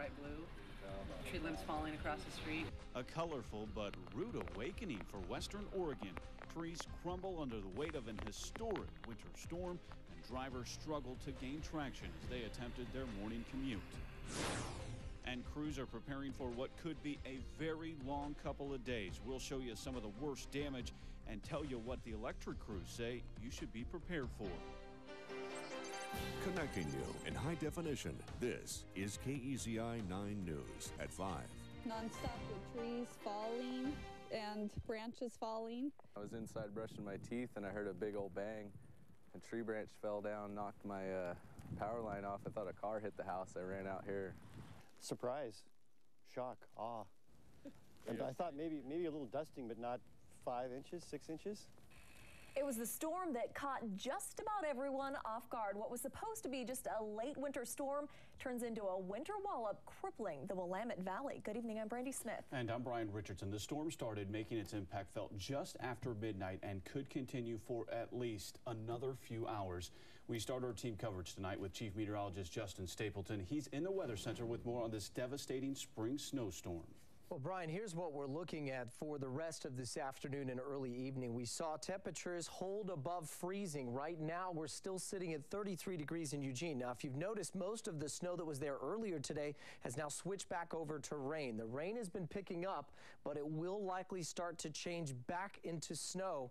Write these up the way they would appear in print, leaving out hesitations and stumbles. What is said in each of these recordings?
bright blue. Tree limbs falling across the street. A colorful but rude awakening for Western Oregon. Trees crumble under the weight of an historic winter storm, and drivers struggled to gain traction as they attempted their morning commute. And crews are preparing for what could be a very long couple of days. We'll show you some of the worst damage and tell you what the electric crews say you should be prepared for. Connecting you in high definition, this is KEZI 9 News at 5. Non-stop with trees falling and branches falling. I was inside brushing my teeth and I heard a big old bang. A tree branch fell down, knocked my power line off. I thought a car hit the house. I ran out here. Surprise, shock, awe. And I thought maybe a little dusting, but not 5 inches, 6 inches. It was the storm that caught just about everyone off guard. What was supposed to be just a late winter storm turns into a winter wallop, crippling the Willamette Valley. Good evening, I'm Brandy Smith. And I'm Brian Richardson. The storm started making its impact felt just after midnight and could continue for at least another few hours. We start our team coverage tonight with Chief Meteorologist Justin Stapleton. He's in the Weather Center with more on this devastating spring snowstorm. Well, Brian, here's what we're looking at for the rest of this afternoon and early evening. We saw temperatures hold above freezing. Right now, we're still sitting at 33 degrees in Eugene. Now, if you've noticed, most of the snow that was there earlier today has now switched back over to rain. The rain has been picking up, but it will likely start to change back into snow,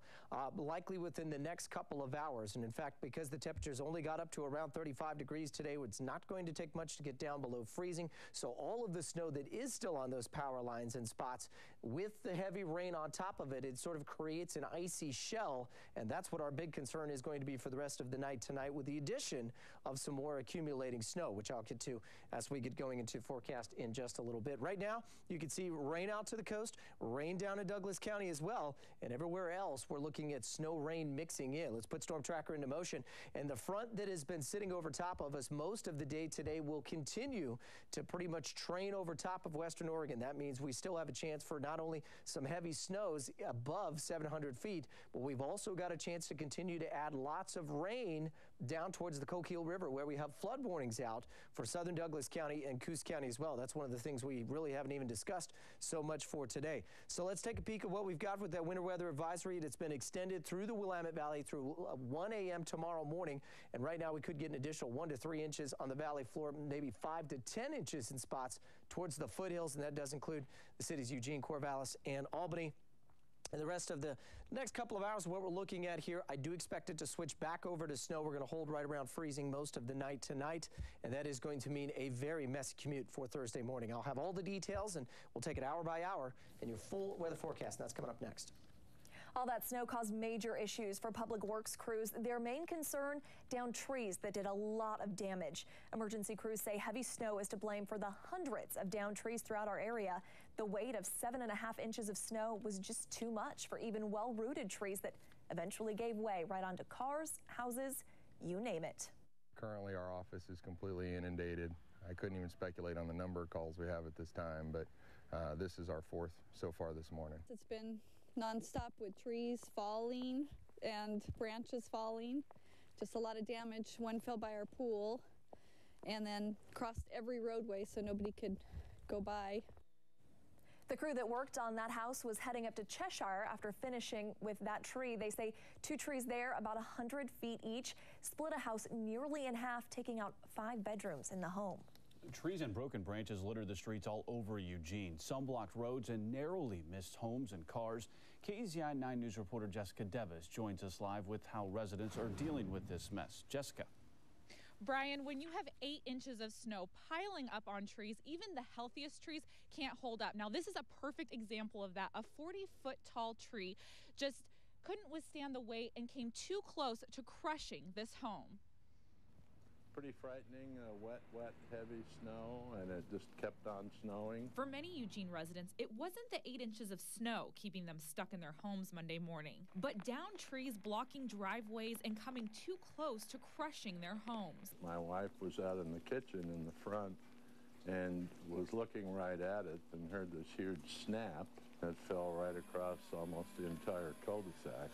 likely within the next couple of hours. And in fact, because the temperatures only got up to around 35 degrees today, it's not going to take much to get down below freezing. So all of the snow that is still on those power lines and spots, with the heavy rain on top of it, it sort of creates an icy shell, and that's what our big concern is going to be for the rest of the night tonight, with the addition of some more accumulating snow, which I'll get to as we get going into forecast in just a little bit. Right now, you can see rain out to the coast, rain down in Douglas County as well, and everywhere else we're looking at snow rain mixing in. Let's put Storm Tracker into motion, and the front that has been sitting over top of us most of the day today will continue to pretty much train over top of Western Oregon. That means we still have a chance for not only some heavy snows above 700 feet, but we've also got a chance to continue to add lots of rain down towards the Coquille River, where we have flood warnings out for southern Douglas County and Coos County as well. That's one of the things we really haven't even discussed so much for today. So let's take a peek at what we've got with that winter weather advisory that's been extended through the Willamette Valley through 1 a.m. tomorrow morning. And right now we could get an additional 1 to 3 inches on the valley floor, maybe 5 to 10 inches in spots towards the foothills, and that does include the cities Eugene, Corvallis, and Albany. And the rest of the next couple of hours, what we're looking at here, I do expect it to switch back over to snow. We're going to hold right around freezing most of the night tonight, and that is going to mean a very messy commute for Thursday morning. I'll have all the details, and we'll take it hour by hour in your full weather forecast, and that's coming up next. All that snow caused major issues for public works crews. Their main concern, downed trees that did a lot of damage. Emergency crews say heavy snow is to blame for the hundreds of downed trees throughout our area. The weight of 7.5 inches of snow was just too much for even well-rooted trees that eventually gave way right onto cars, houses, you name it. Currently, our office is completely inundated. I couldn't even speculate on the number of calls we have at this time, but this is our 4th so far this morning. It's been non-stop with trees falling and branches falling. Just a lot of damage. One fell by our pool and then crossed every roadway so nobody could go by. The crew that worked on that house was heading up to Cheshire after finishing with that tree. They say 2 trees there, about 100 feet each, split a house nearly in half, taking out 5 bedrooms in the home. Trees and broken branches littered the streets all over Eugene. Some blocked roads and narrowly missed homes and cars. KEZI 9 News reporter Jessica Devis joins us live with how residents are dealing with this mess. Jessica. Brian, when you have 8 inches of snow piling up on trees, even the healthiest trees can't hold up. Now, this is a perfect example of that. A 40-foot tall tree just couldn't withstand the weight and came too close to crushing this home. Pretty frightening, wet, heavy snow, and it just kept on snowing. For many Eugene residents, it wasn't the 8 inches of snow keeping them stuck in their homes Monday morning, but downed trees blocking driveways and coming too close to crushing their homes. My wife was out in the kitchen in the front and was looking right at it and heard this huge snap that fell right across almost the entire cul-de-sac.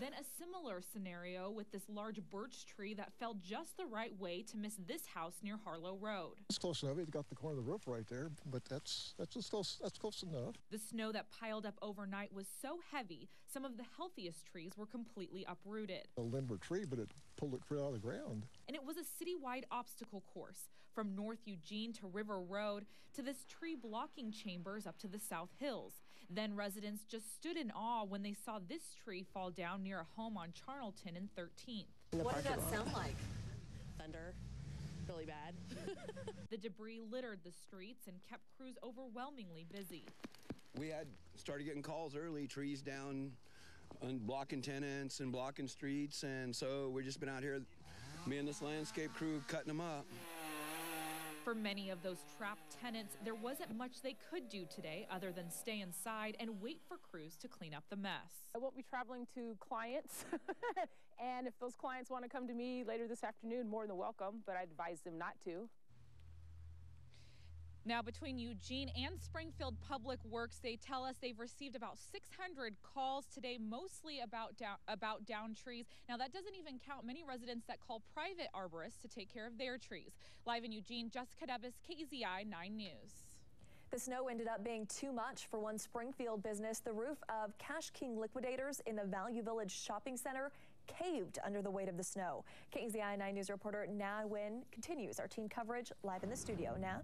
Then a similar scenario with this large birch tree that fell just the right way to miss this house near Harlow Road. It's close enough. It got the corner of the roof right there, but that's close enough. The snow that piled up overnight was so heavy, some of the healthiest trees were completely uprooted. A limber tree, but it pulled it clear out of the ground. And it was a citywide obstacle course from North Eugene to River Road to this tree blocking chambers up to the South Hills. Then residents just stood in awe when they saw this tree fall down near a home on Charlton and 13th. What did that sound like? Thunder. Really bad. The debris littered the streets and kept crews overwhelmingly busy. We had started getting calls early, trees down and blocking tenants and blocking streets, and so we've just been out here, me and this landscape crew, cutting them up. For many of those trapped tenants, there wasn't much they could do today other than stay inside and wait for crews to clean up the mess. I won't be traveling to clients, and if those clients want to come to me later this afternoon, more than welcome, but I advise them not to. Now, between Eugene and Springfield Public Works, they tell us they've received about 600 calls today, mostly about downed trees. Now, that doesn't even count many residents that call private arborists to take care of their trees. Live in Eugene, Jessica Debbis, KEZI 9 News. The snow ended up being too much for one Springfield business. The roof of Cash King Liquidators in the Value Village Shopping Center caved under the weight of the snow. KEZI 9 News reporter Na Nguyen continues our team coverage live in the studio. Na?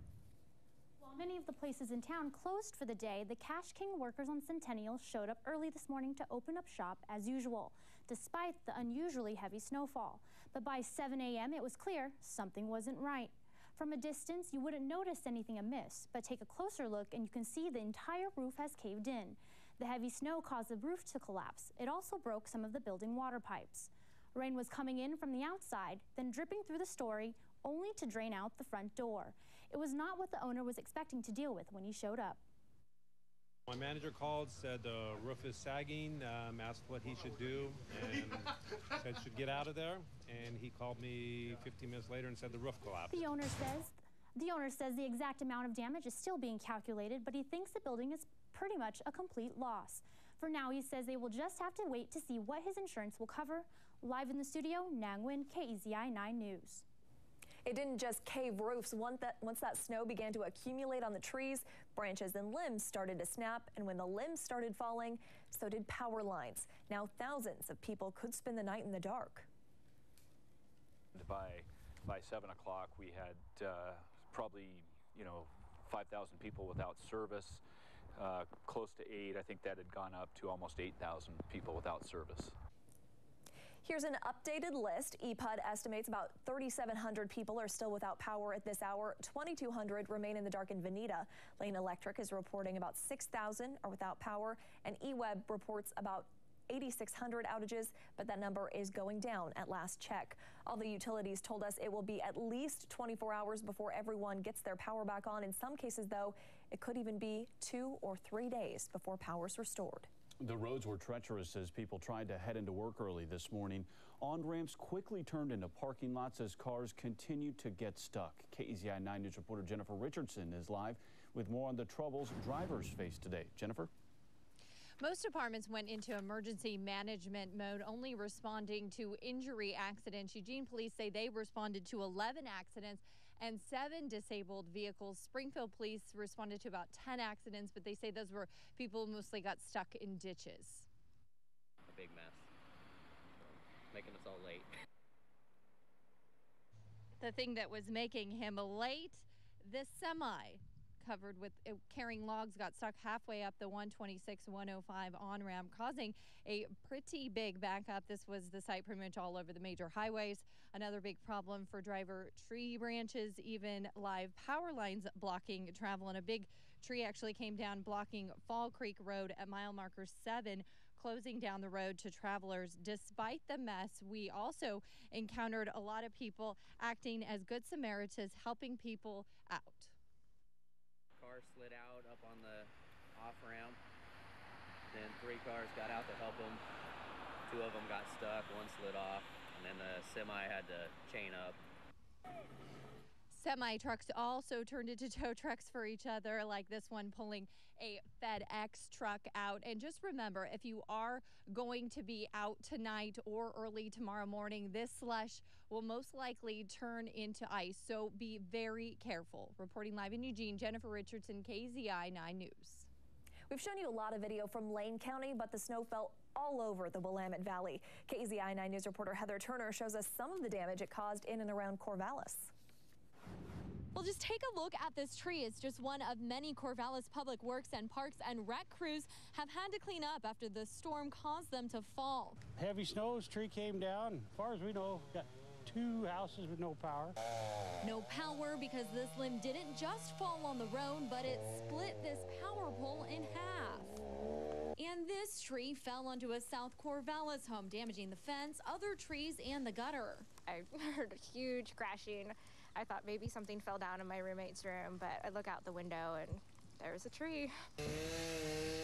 Many of the places in town closed for the day. The Cash King workers on Centennial showed up early this morning to open up shop as usual, despite the unusually heavy snowfall. But by 7 a.m. it was clear something wasn't right. From a distance, you wouldn't notice anything amiss, but take a closer look and you can see the entire roof has caved in. The heavy snow caused the roof to collapse. It also broke some of the building water pipes. Rain was coming in from the outside, then dripping through the story, only to drain out the front door. It was not what the owner was expecting to deal with when he showed up. My manager called, said the roof is sagging, asked what he should do, and said should get out of there. And he called me 15 minutes later and said the roof collapsed. The owner says the exact amount of damage is still being calculated, but he thinks the building is pretty much a complete loss. For now, he says they will just have to wait to see what his insurance will cover. Live in the studio, Na Nguyen, KEZI 9 News. It didn't just cave roofs. Once that snow began to accumulate on the trees, branches and limbs started to snap, and when the limbs started falling, so did power lines. Now thousands of people could spend the night in the dark. By 7 o'clock, we had probably, 5,000 people without service. Close to 8, I think that had gone up to almost 8,000 people without service. Here's an updated list. EPUD estimates about 3,700 people are still without power at this hour. 2,200 remain in the dark in Veneta. Lane Electric is reporting about 6,000 are without power, and EWeb reports about 8,600 outages, but that number is going down at last check. All the utilities told us it will be at least 24 hours before everyone gets their power back on. In some cases, though, it could even be 2 or 3 days before power is restored. The roads were treacherous as people tried to head into work early this morning. On-ramps quickly turned into parking lots as cars continued to get stuck. KEZI 9 News reporter Jennifer Richardson is live with more on the troubles drivers face today. Jennifer? Most departments went into emergency management mode, only responding to injury accidents. Eugene police say they responded to 11 accidents and 7 disabled vehicles. Springfield police responded to about 10 accidents, but they say those were people who mostly got stuck in ditches. A big mess, making us all late. The thing that was making him late, this semi covered with carrying logs got stuck halfway up the 126-105 on-ramp, causing a pretty big backup. This was the site pretty much all over the major highways. Another big problem for driver, tree branches, even live power lines blocking travel. And a big tree actually came down blocking Fall Creek Road at mile marker 7, closing down the road to travelers. Despite the mess, we also encountered a lot of people acting as good Samaritans, helping people out. Car slid out up on the off-ramp. Then 3 cars got out to help them. 2 of them got stuck, 1 slid off, and then the semi had to chain up. Semi-trucks also turned into tow trucks for each other, like this one pulling a FedEx truck out. And just remember, if you are going to be out tonight or early tomorrow morning, this slush will most likely turn into ice, so be very careful. Reporting live in Eugene, Jennifer Richardson, KZI 9 News. We've shown you a lot of video from Lane County, but the snow fell all over the Willamette Valley. KZI 9 News reporter Heather Turner shows us some of the damage it caused in and around Corvallis. Well, just take a look at this tree. It's just one of many Corvallis Public Works and Parks and Rec crews have had to clean up after the storm caused them to fall. Heavy snow, tree came down. As far as we know, got 2 houses with no power. No power because this limb didn't just fall on the road, but it split this power pole in half. And this tree fell onto a South Corvallis home, damaging the fence, other trees, and the gutter. I heard a huge crashing. I thought maybe something fell down in my roommate's room, but I look out the window and there was a tree.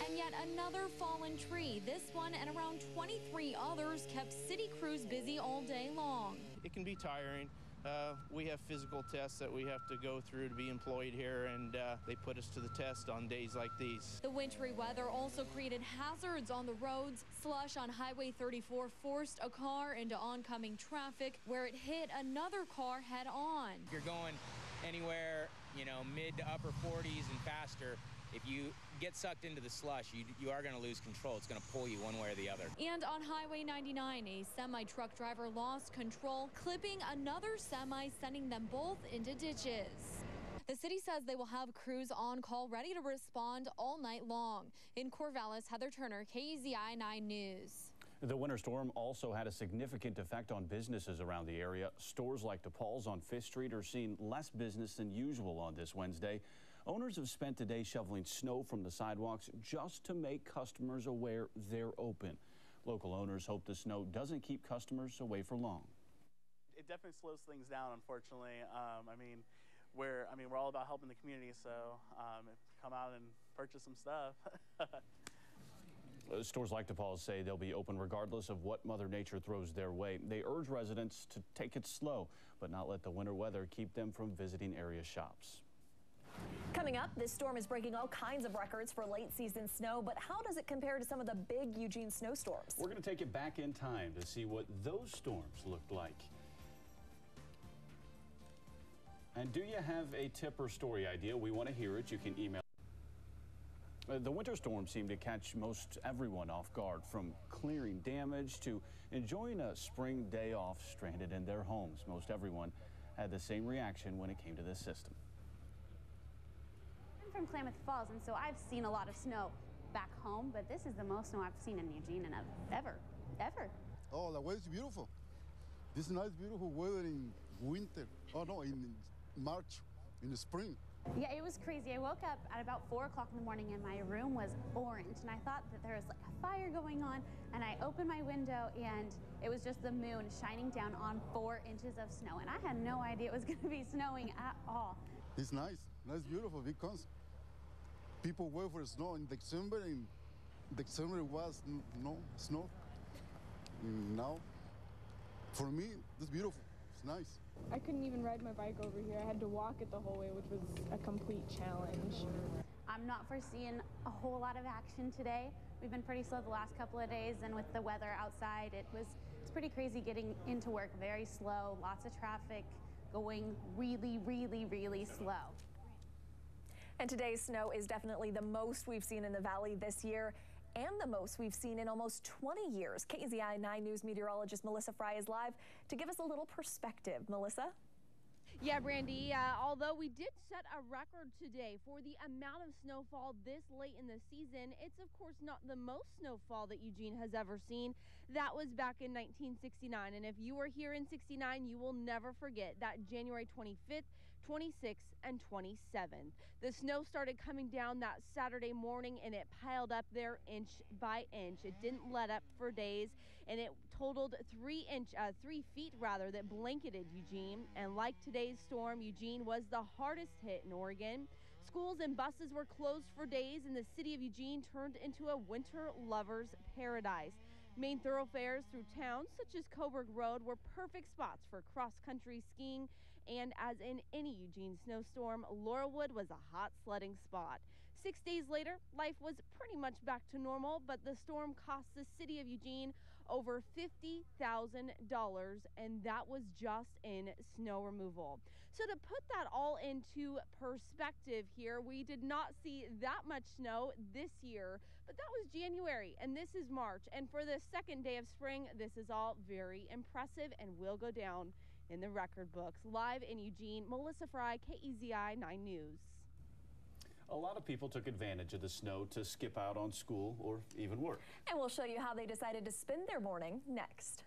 And yet another fallen tree. This one and around 23 others kept city crews busy all day long. It can be tiring. We have physical tests that we have to go through to be employed here, and they put us to the test on days like these. The wintry weather also created hazards on the roads. Slush on Highway 34 forced a car into oncoming traffic where it hit another car head on. If you're going anywhere, mid to upper 40s and faster, if you get sucked into the slush, you are going to lose control. It's going to pull you one way or the other. And on Highway 99, a semi-truck driver lost control, clipping another semi, sending them both into ditches. The city says they will have crews on call ready to respond all night long. In Corvallis, Heather Turner, KZI 9 News. The winter storm also had a significant effect on businesses around the area. Stores like DePaul's on 5th Street are seeing less business than usual on this Wednesday. Owners have spent the day shoveling snow from the sidewalks just to make customers aware they're open. Local owners hope the snow doesn't keep customers away for long. It definitely slows things down, unfortunately. We're all about helping the community, so come out and purchase some stuff. Stores like DePaul's say they'll be open regardless of what Mother Nature throws their way. They urge residents to take it slow, but not let the winter weather keep them from visiting area shops. Coming up, this storm is breaking all kinds of records for late season snow, but how does it compare to some of the big Eugene snowstorms? We're going to take it back in time to see what those storms looked like. And do you have a tip or story idea? We want to hear it. You can email. The winter storm seemed to catch most everyone off guard, from clearing damage to enjoying a spring day off stranded in their homes. Most everyone had the same reaction when it came to this system. I'm from Klamath Falls, and so I've seen a lot of snow back home, but this is the most snow I've seen in Eugene and ever. Oh, the weather is beautiful. This nice, beautiful weather in winter. Oh, no, in March, in the spring. Yeah, it was crazy. I woke up at about 4 o'clock in the morning and my room was orange, and I thought that there was like a fire going on, and I opened my window and it was just the moon shining down on 4 inches of snow, and I had no idea it was going to be snowing at all. It's nice, beautiful, because people wait for snow in December, and December was no snow. And now, for me, it's beautiful. It's nice. I couldn't even ride my bike over here. I had to walk it the whole way, which was a complete challenge. I'm not foreseeing a whole lot of action today. We've been pretty slow the last couple of days, and with the weather outside, it's pretty crazy getting into work. Very slow, lots of traffic, going really, really, really slow. And today's snow is definitely the most we've seen in the valley this year, and the most we've seen in almost 20 years. KZI 9 News meteorologist Melissa Fry is live to give us a little perspective. Melissa? Yeah, Brandy, although we did set a record today for the amount of snowfall this late in the season, it's of course not the most snowfall that Eugene has ever seen. That was back in 1969, and if you were here in 69, you will never forget that January 25th, 26th, and 27th. The snow started coming down that Saturday morning, and it piled up there inch by inch. It didn't let up for days, and it totaled 3 feet that blanketed Eugene. And like today's storm, Eugene was the hardest hit in Oregon. Schools and buses were closed for days, and the city of Eugene turned into a winter lover's paradise. Main thoroughfares through town, such as Coburg Road, were perfect spots for cross-country skiing and as in any Eugene snowstorm, Laurelwood was a hot sledding spot. 6 days later, life was pretty much back to normal, but the storm cost the city of Eugene over $50,000, and that was just in snow removal. So to put that all into perspective here, we did not see that much snow this year, but that was January and this is March. And for the second day of spring, this is all very impressive and will go down in the record books. Live in Eugene, Melissa Fry, KEZI 9 News. A lot of people took advantage of the snow to skip out on school or even work. And we'll show you how they decided to spend their morning next.